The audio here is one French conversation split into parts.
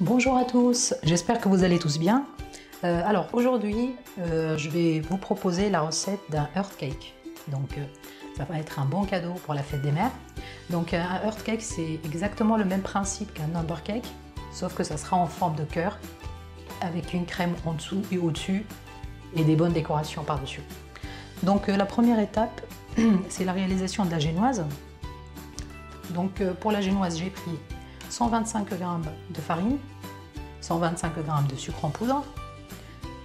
Bonjour à tous, j'espère que vous allez tous bien. Alors aujourd'hui, je vais vous proposer la recette d'un heart cake. Donc ça va être un bon cadeau pour la fête des mères. Donc un heart cake, c'est exactement le même principe qu'un number cake, sauf que ça sera en forme de cœur, avec une crème en dessous et au-dessus, et des bonnes décorations par-dessus. Donc la première étape, c'est la réalisation de la génoise. Donc pour la génoise, j'ai pris 125 g de farine, 125 g de sucre en poudre.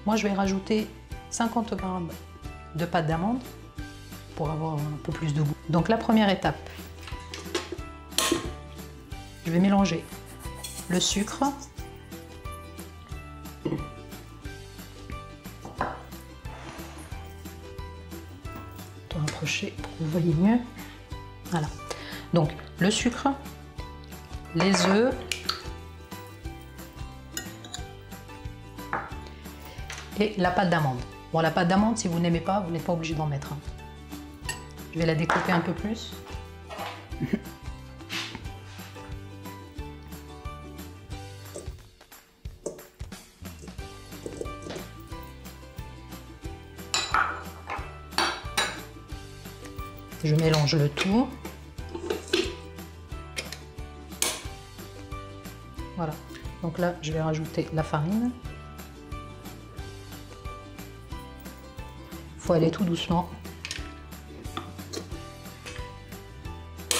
Moi, je vais rajouter 50 g de pâte d'amande pour avoir un peu plus de goût. Donc la première étape, je vais mélanger le sucre, je vais rapprocher pour que vous voyez mieux. Voilà. Donc le sucre, les œufs et la pâte d'amande. Bon, la pâte d'amande, si vous n'aimez pas, vous n'êtes pas obligé d'en mettre. Je vais la découper un peu plus. Je mélange le tout. Voilà. Donc là, je vais rajouter la farine. Il faut aller tout doucement.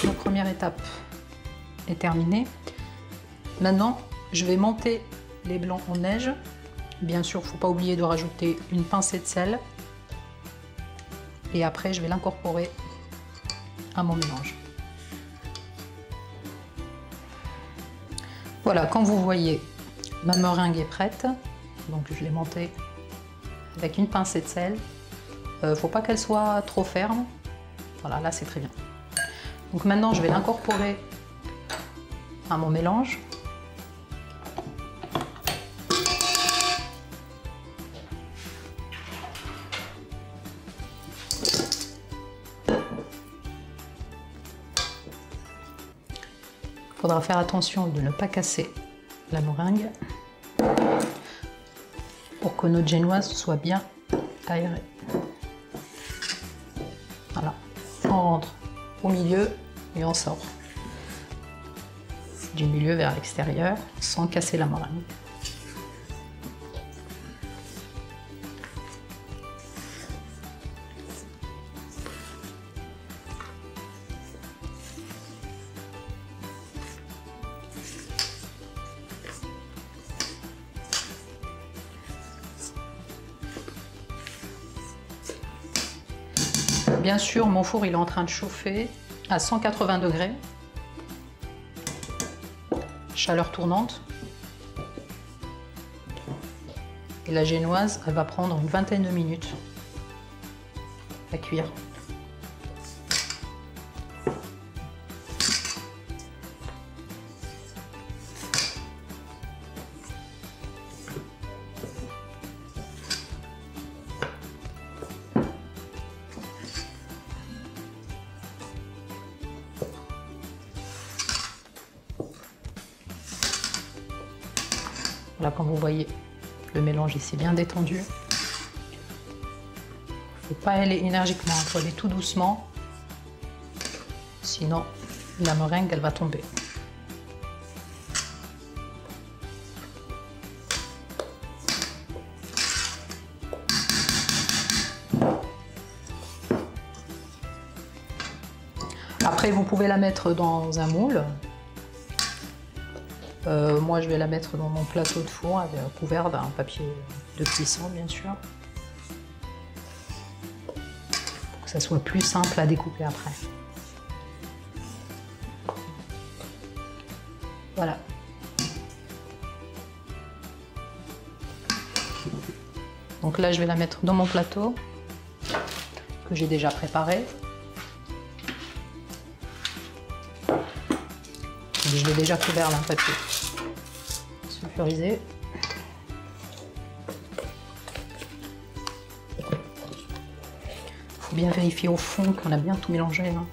La première étape est terminée. Maintenant, je vais monter les blancs en neige. Bien sûr, il ne faut pas oublier de rajouter une pincée de sel. Et après, je vais l'incorporer à mon mélange. Voilà, comme vous voyez, ma meringue est prête. Donc je l'ai montée avec une pincée de sel. Faut pas qu'elle soit trop ferme. Voilà, là c'est très bien. Donc maintenant je vais l'incorporer à mon mélange. Il faudra faire attention de ne pas casser la meringue pour que notre génoise soit bien aérée. Voilà, on rentre au milieu et on sort du milieu vers l'extérieur sans casser la meringue. Bien sûr, mon four il est en train de chauffer à 180 degrés, chaleur tournante. Et la génoise, elle va prendre une vingtaine de minutes à cuire. Voilà, comme vous voyez, le mélange ici bien détendu. Il ne faut pas aller énergiquement, il faut aller tout doucement. Sinon, la meringue, elle va tomber. Après, vous pouvez la mettre dans un moule. Moi, je vais la mettre dans mon plateau de four, couvert d'un papier de cuisson, bien sûr, pour que ça soit plus simple à découper après. Voilà. Donc là, je vais la mettre dans mon plateau que j'ai déjà préparé. Je l'ai déjà couvert d'un papier sulfurisé. Il faut bien vérifier au fond qu'on a bien tout mélangé. Hein.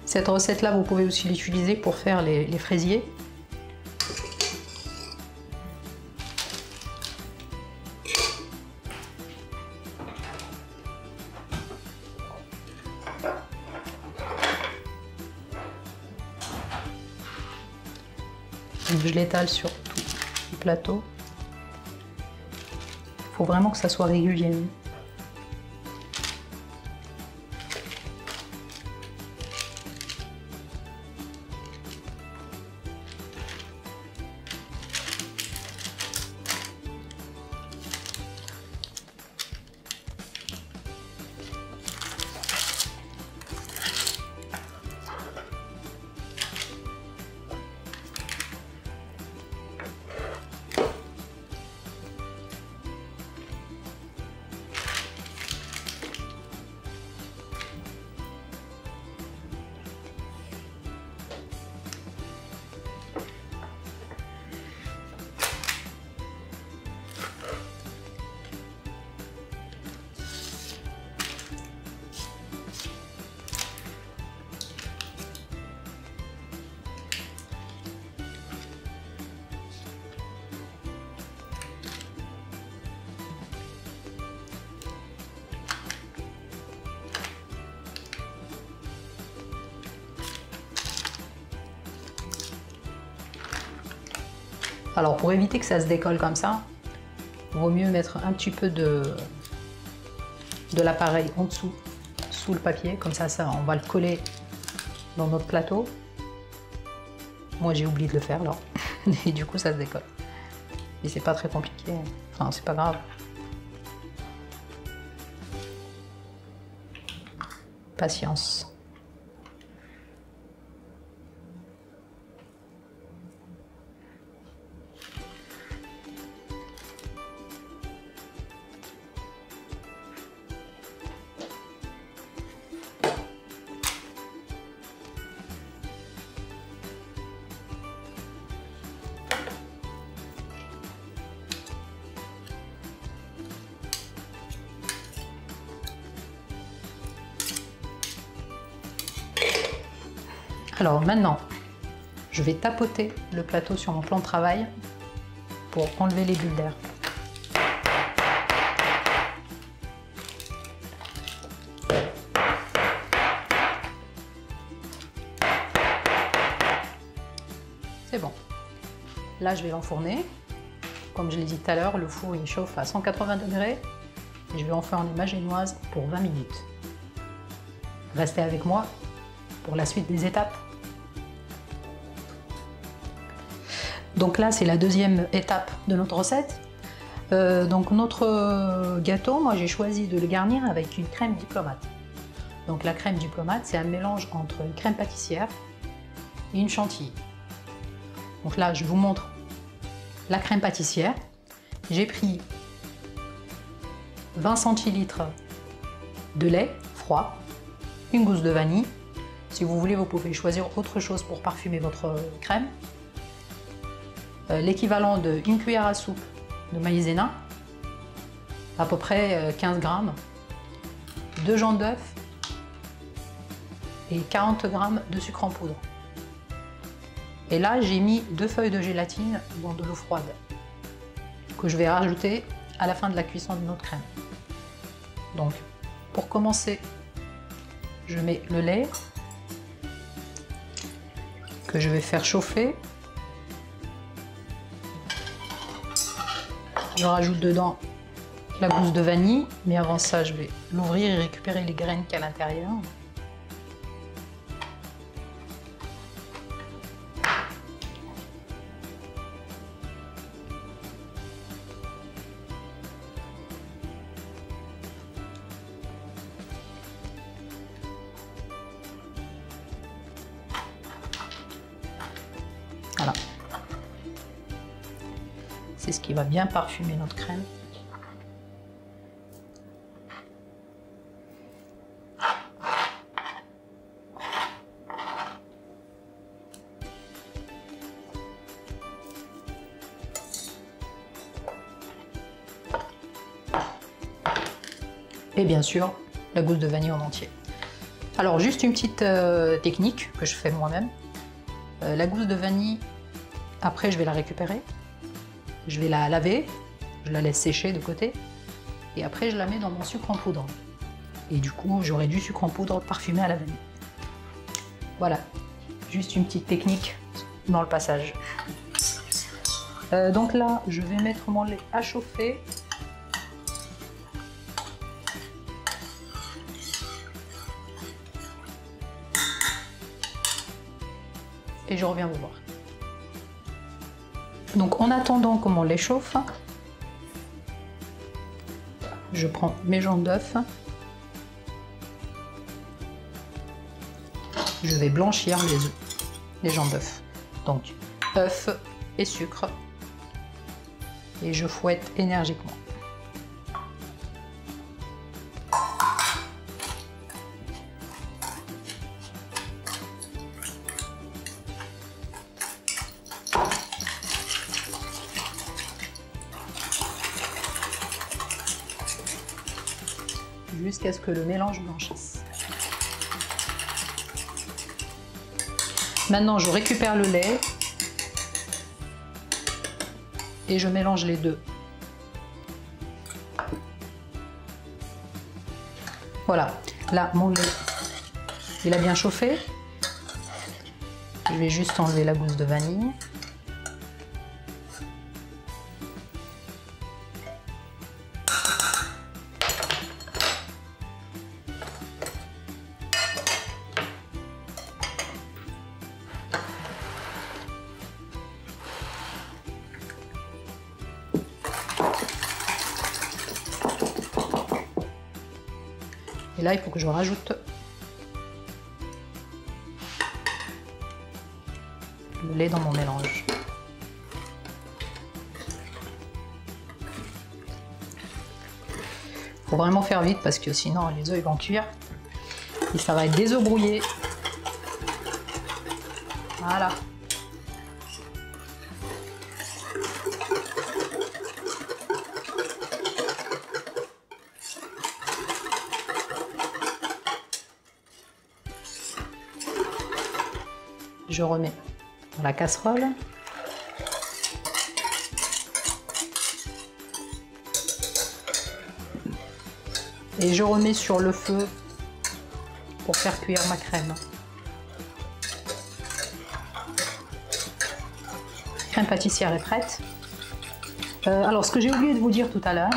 Cette recette-là, vous pouvez aussi l'utiliser pour faire les fraisiers. Donc je l'étale sur tout le plateau. Il faut vraiment que ça soit régulier. Alors pour éviter que ça se décolle comme ça, il vaut mieux mettre un petit peu de l'appareil en dessous, sous le papier, comme ça, on va le coller dans notre plateau. Moi j'ai oublié de le faire là, et du coup ça se décolle. Et c'est pas très compliqué, enfin c'est pas grave. Patience. Alors maintenant, je vais tapoter le plateau sur mon plan de travail pour enlever les bulles d'air. C'est bon. Là, je vais l'enfourner. Comme je l'ai dit tout à l'heure, le four il chauffe à 180 degrés. Et je vais enfourner ma génoise pour 20 minutes. Restez avec moi pour la suite des étapes. Donc là, c'est la deuxième étape de notre recette. Donc notre gâteau, moi j'ai choisi de le garnir avec une crème diplomate. Donc la crème diplomate, c'est un mélange entre une crème pâtissière et une chantilly. Donc là, je vous montre la crème pâtissière. J'ai pris 20 centilitres de lait froid, une gousse de vanille. Si vous voulez, vous pouvez choisir autre chose pour parfumer votre crème. L'équivalent d'une cuillère à soupe de maïzena, à peu près 15 grammes, 2 jaunes d'œufs et 40 grammes de sucre en poudre. Et là, j'ai mis 2 feuilles de gélatine dans de l'eau froide que je vais rajouter à la fin de la cuisson de notre crème. Donc, pour commencer, je mets le lait que je vais faire chauffer. Je rajoute dedans la gousse de vanille, mais avant ça, je vais l'ouvrir et récupérer les graines qu'il y a à l'intérieur. Voilà. C'est ce qui va bien parfumer notre crème. Et bien sûr, la gousse de vanille en entier. Alors juste une petite technique que je fais moi-même. La gousse de vanille, après je vais la récupérer. Je vais la laver, je la laisse sécher de côté. Et après je la mets dans mon sucre en poudre. Et du coup j'aurai du sucre en poudre parfumé à la vanille. Voilà, juste une petite technique dans le passage. Donc là, je vais mettre mon lait à chauffer. Et je reviens vous voir. Donc en attendant que mon lait chauffe, je prends mes jaunes d'œufs. Je vais blanchir les œufs, les jaunes d'œufs. Donc œufs et sucre. Et je fouette énergiquement. Jusqu'à ce que le mélange blanchisse. Maintenant, je récupère le lait et je mélange les deux. Voilà, là, mon lait, il a bien chauffé. Je vais juste enlever la gousse de vanille. Et là, il faut que je rajoute le lait dans mon mélange. Il faut vraiment faire vite parce que sinon les œufs ils vont cuire et ça va être des œufs brouillés. Voilà. Je remets dans la casserole. Et je remets sur le feu pour faire cuire ma crème. Crème pâtissière est prête. Alors, ce que j'ai oublié de vous dire tout à l'heure,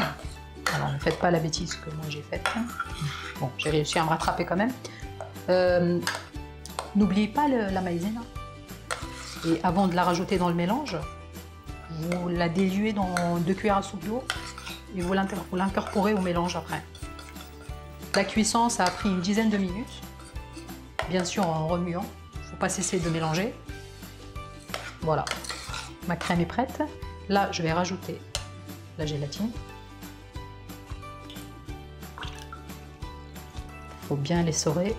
alors ne faites pas la bêtise que moi j'ai faite. Bon, j'ai réussi à me rattraper quand même. N'oubliez pas la maïzena. Et avant de la rajouter dans le mélange, vous la diluez dans 2 cuillères à soupe d'eau et vous l'incorporez au mélange après. La cuisson, ça a pris une dizaine de minutes, bien sûr en remuant. Il ne faut pas cesser de mélanger. Voilà, ma crème est prête. Là, je vais rajouter la gélatine. Il faut bien l'essorer.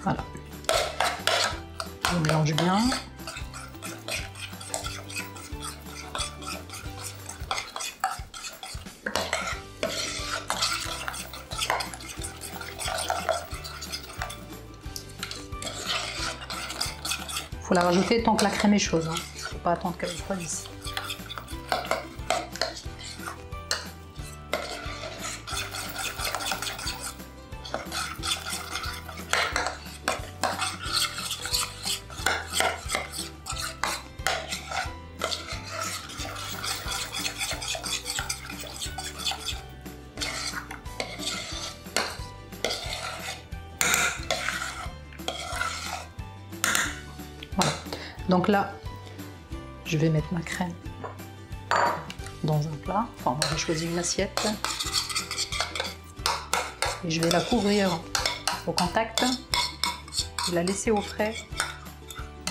Voilà. On mélange bien. Il faut la rajouter tant que la crème est chaude. Il ne faut pas attendre qu'elle refroidisse. Voilà. Donc là, je vais mettre ma crème dans un plat. Enfin, moi j'ai choisi une assiette. Et je vais la couvrir au contact et la laisser au frais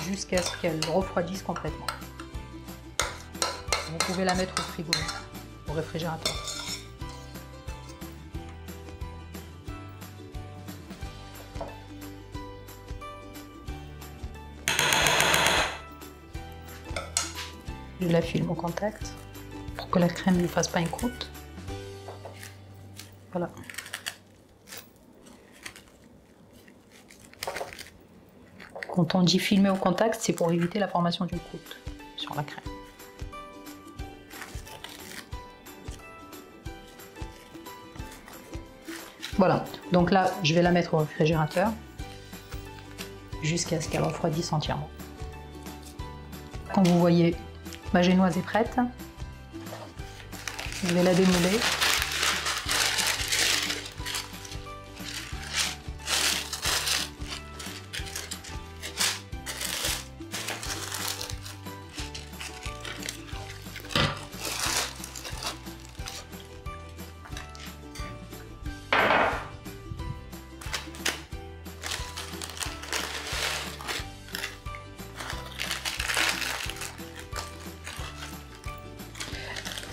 jusqu'à ce qu'elle refroidisse complètement. Vous pouvez la mettre au frigo, au réfrigérateur. Je la filme au contact pour que la crème ne fasse pas une croûte. Voilà. Quand on dit filmer au contact, c'est pour éviter la formation d'une croûte sur la crème. Voilà, donc là, je vais la mettre au réfrigérateur jusqu'à ce qu'elle refroidisse entièrement. Comme vous voyez, ma génoise est prête. Je vais la démouler.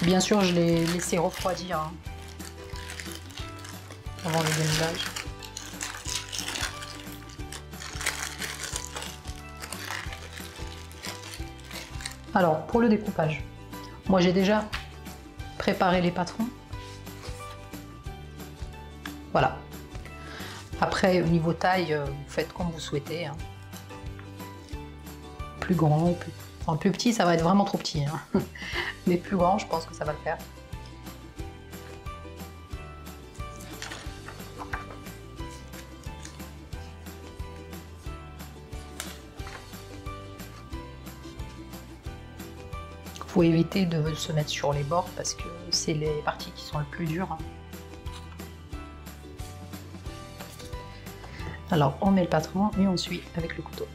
Bien sûr, je l'ai laissé refroidir avant le démoulage. Alors, pour le découpage, moi j'ai déjà préparé les patrons. Voilà. Après, au niveau taille, vous faites comme vous souhaitez. Hein. Plus grand, plus petit, ça va être vraiment trop petit. Hein. Mais plus grand, je pense que ça va le faire. Il faut éviter de se mettre sur les bords parce que c'est les parties qui sont les plus dures. Alors, on met le patron et on suit avec le couteau.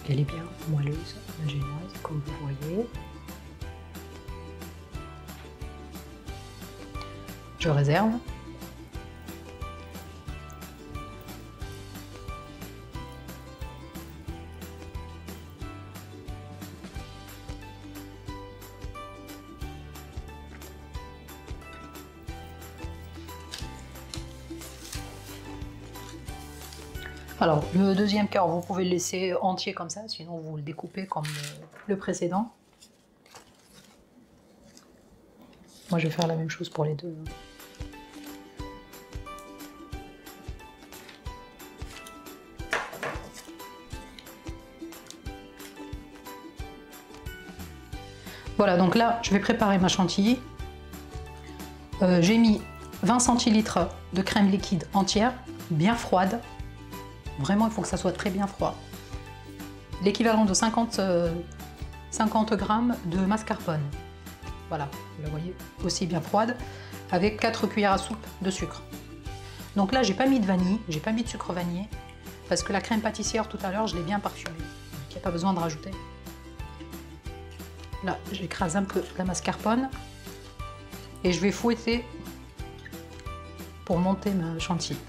Elle est bien moelleuse, la génoise, comme vous voyez. Je réserve. Alors, le deuxième cœur, vous pouvez le laisser entier comme ça, sinon vous le découpez comme le précédent. Moi, je vais faire la même chose pour les deux. Voilà, donc là, je vais préparer ma chantilly. J'ai mis 20 centilitres de crème liquide entière, bien froide. Vraiment, il faut que ça soit très bien froid. L'équivalent de 50 grammes de mascarpone. Voilà, vous la voyez, aussi bien froide, avec 4 cuillères à soupe de sucre. Donc là, j'ai pas mis de vanille, j'ai pas mis de sucre vanillé, parce que la crème pâtissière tout à l'heure, je l'ai bien parfumée. Donc il n'y a pas besoin de rajouter. Là, j'écrase un peu la mascarpone et je vais fouetter pour monter ma chantilly.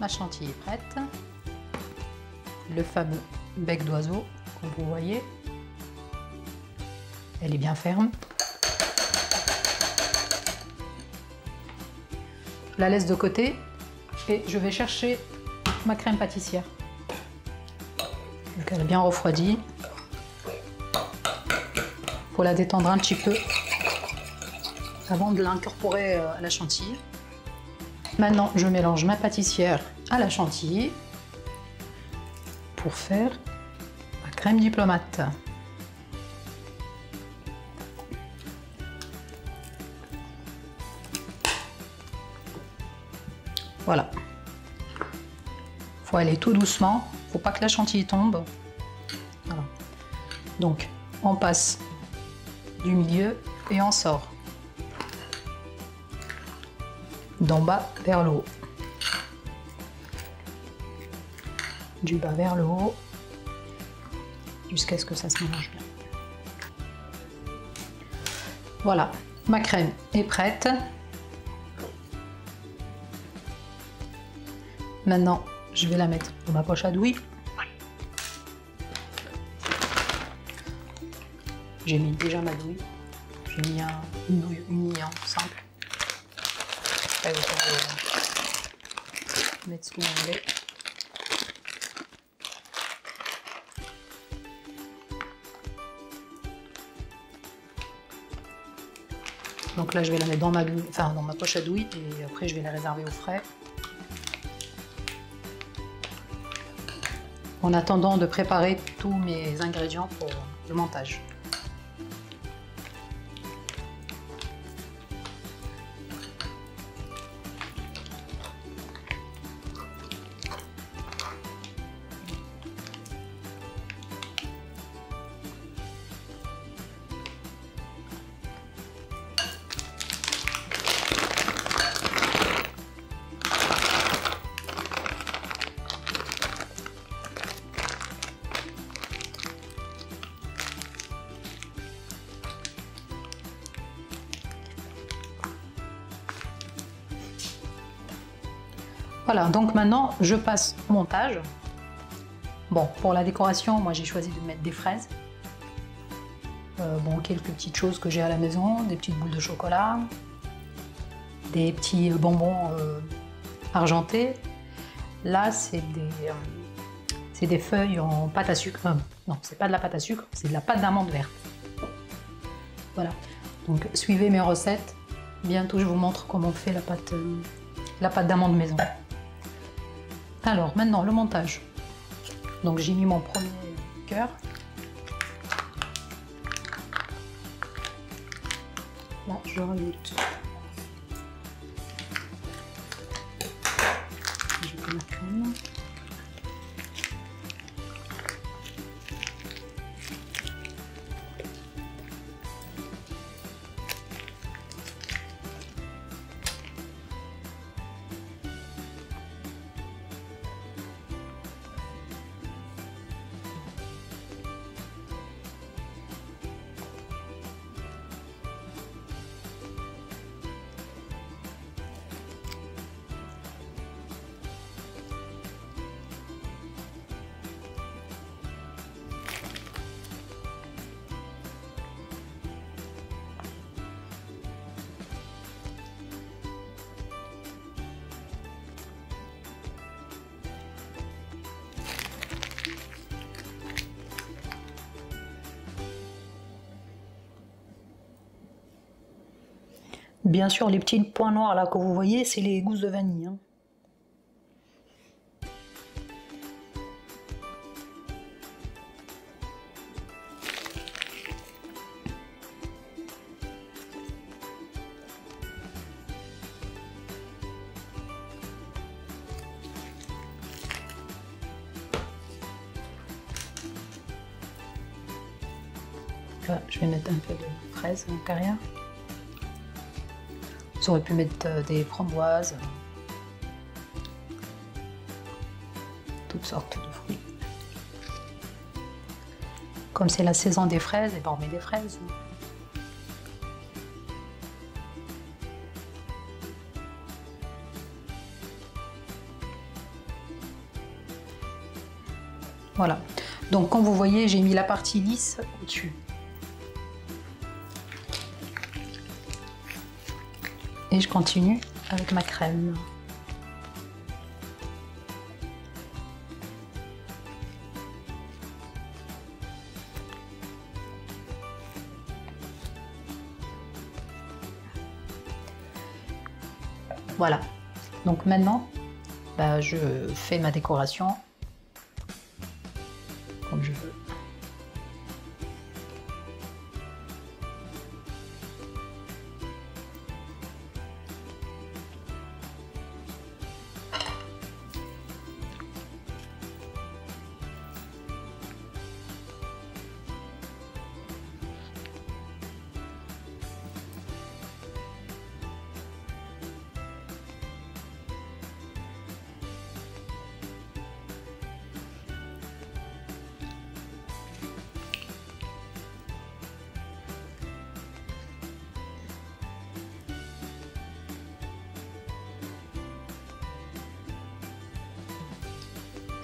Ma chantilly est prête. Le fameux bec d'oiseau, comme vous voyez. Elle est bien ferme. Je la laisse de côté et je vais chercher ma crème pâtissière. Donc elle est bien refroidie. Il faut la détendre un petit peu avant de l'incorporer à la chantilly. Maintenant, je mélange ma pâtissière à la chantilly pour faire ma crème diplomate. Voilà. Il faut aller tout doucement. Il ne faut pas que la chantilly tombe. Voilà. Donc, on passe du milieu et on sort. d'en bas vers le haut. Du bas vers le haut, jusqu'à ce que ça se mélange bien. Voilà, ma crème est prête. Maintenant, je vais la mettre dans ma poche à douille. J'ai mis déjà ma douille. J'ai mis une douille unie simple. Après, vous pouvez mettre ce que vous voulez. Donc là, je vais la mettre dans ma douille, enfin dans ma poche à douille, et après je vais la réserver au frais. En attendant de préparer tous mes ingrédients pour le montage. Voilà, donc maintenant je passe au montage. Bon, pour la décoration, moi j'ai choisi de mettre des fraises. Bon, quelques petites choses que j'ai à la maison, des petites boules de chocolat, des petits bonbons argentés. Là, c'est des feuilles en pâte à sucre. Non, c'est pas de la pâte à sucre, c'est de la pâte d'amande verte. Voilà, donc suivez mes recettes. Bientôt, je vous montre comment on fait la pâte d'amande maison. Alors, maintenant, le montage. Donc, j'ai mis mon premier cœur. Là, je rajoute. Je mets ma crème. Bien sûr, les petits points noirs là que vous voyez, c'est les gousses de vanille. Hein. Là, je vais mettre un peu de fraise en carrière. Vous auriez pu mettre des framboises, toutes sortes de fruits. Comme c'est la saison des fraises, et ben on met des fraises. Voilà. Donc comme vous voyez, j'ai mis la partie lisse au-dessus. Et je continue avec ma crème. Voilà. Donc maintenant, bah, je fais ma décoration comme je veux.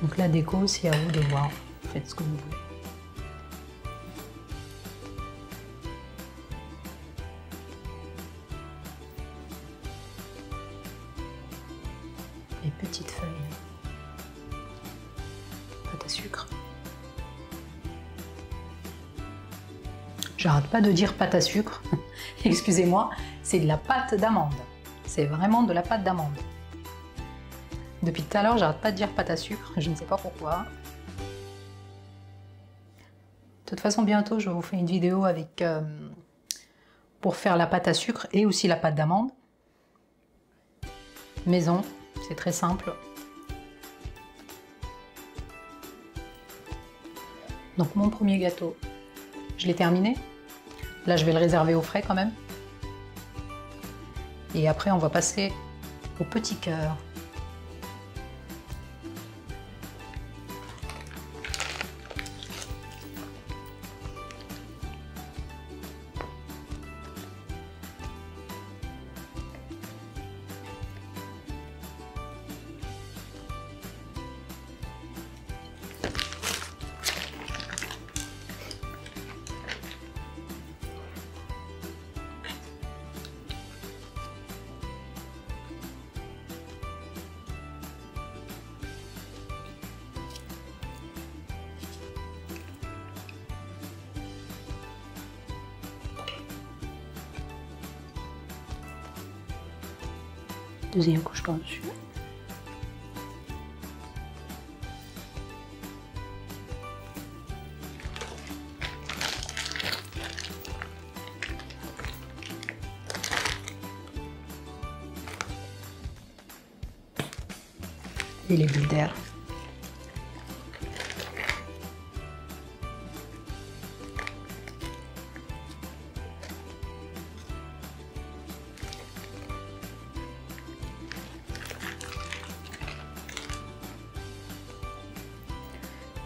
Donc la déco, c'est à vous de voir. Faites ce que vous voulez. Les petites feuilles. Pâte à sucre. J'arrête pas de dire pâte à sucre. Excusez-moi, c'est de la pâte d'amande. C'est vraiment de la pâte d'amande. Depuis tout à l'heure, j'arrête pas de dire pâte à sucre. Je ne sais pas pourquoi. De toute façon, bientôt, je vous fais une vidéo avec pour faire la pâte à sucre et aussi la pâte d'amande. Maison, c'est très simple. Donc mon premier gâteau, je l'ai terminé. Là, je vais le réserver au frais quand même. Et après, on va passer au petit cœur. Deuxième couche par-dessus. Et les bulles d'air.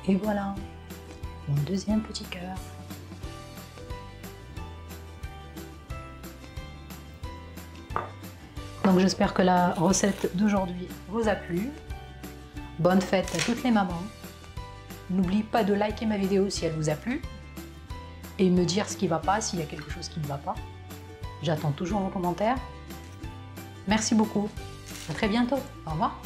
Et voilà, mon deuxième petit cœur. Donc j'espère que la recette d'aujourd'hui vous a plu. Bonne fête à toutes les mamans. N'oubliez pas de liker ma vidéo si elle vous a plu. Et me dire ce qui ne va pas, s'il y a quelque chose qui ne va pas. J'attends toujours vos commentaires. Merci beaucoup. À très bientôt. Au revoir.